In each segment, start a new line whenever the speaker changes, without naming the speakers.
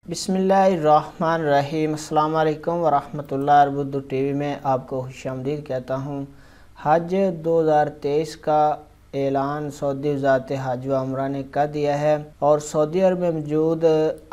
बिस्मिल्लाहिर्रहमानिर्रहीम। अस्सलाम वालेकुम वरहमतुल्लाहि अरबुद्दू टीवी में आपको खुशामदीद कहता हूँ। हज 2023 का ऐलान सऊदी वज़ारत हज व उम्रा ने कर दिया है और सऊदी अरब में मौजूद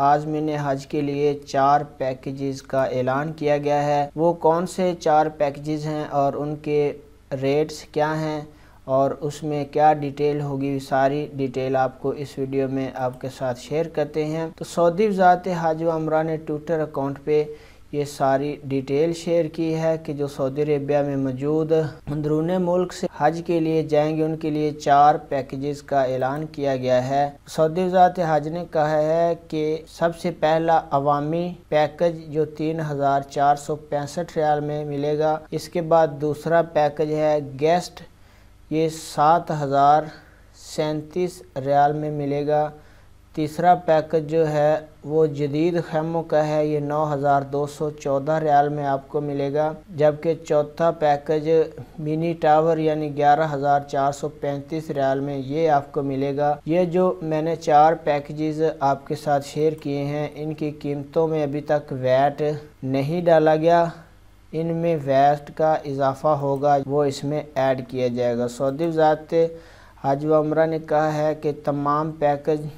आज़मीन हज के लिए 4 पैकेजेस का ऐलान किया गया है। वो कौन से 4 पैकेजेस हैं और उनके रेट्स क्या हैं और उसमें क्या डिटेल होगी, सारी डिटेल आपको इस वीडियो में आपके साथ शेयर करते हैं। तो सऊदी वज़ारत हज व उम्रा ने ट्विटर अकाउंट पे ये सारी डिटेल शेयर की है कि जो सऊदी अरेबिया में मौजूद अंदरून मुल्क से हज के लिए जाएंगे उनके लिए 4 पैकेजेस का ऐलान किया गया है। सऊदी वज़ारत हज ने कहा है कि सबसे पहला अवामी पैकेज जो 3465 रियाल में मिलेगा। इसके बाद दूसरा पैकेज है गेस्ट, ये 7037 रियाल में मिलेगा। तीसरा पैकेज जो है वो जदीद खैमों का है, ये 9214 रियाल में आपको मिलेगा। जबकि चौथा पैकेज मिनी टावर यानी 11435 रियाल में ये आपको मिलेगा। ये जो मैंने 4 पैकेजेस आपके साथ शेयर किए हैं इनकी कीमतों में अभी तक वैट नहीं डाला गया, इनमें वैट का इजाफा होगा, वो इसमें ऐड किया जाएगा। सऊदी वज़ारत हज व उम्रा ने कहा है कि तमाम पैकेज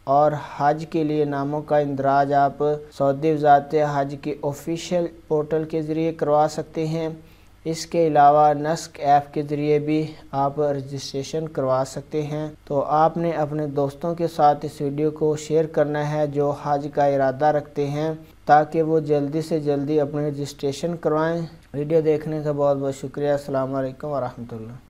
और हज के लिए नामों का इंदराज आप सऊदी वज़ारत हज के ऑफिशियल पोर्टल के ज़रिए करवा सकते हैं। इसके अलावा नस्क ऐप के ज़रिए भी आप रजिस्ट्रेशन करवा सकते हैं। तो आपने अपने दोस्तों के साथ इस वीडियो को शेयर करना है जो हज का इरादा रखते हैं, ताकि वो जल्दी से जल्दी अपने रजिस्ट्रेशन करवाएं। वीडियो देखने का बहुत बहुत शुक्रिया। अस्सलाम वालेकुम वरहमतुल्लाह।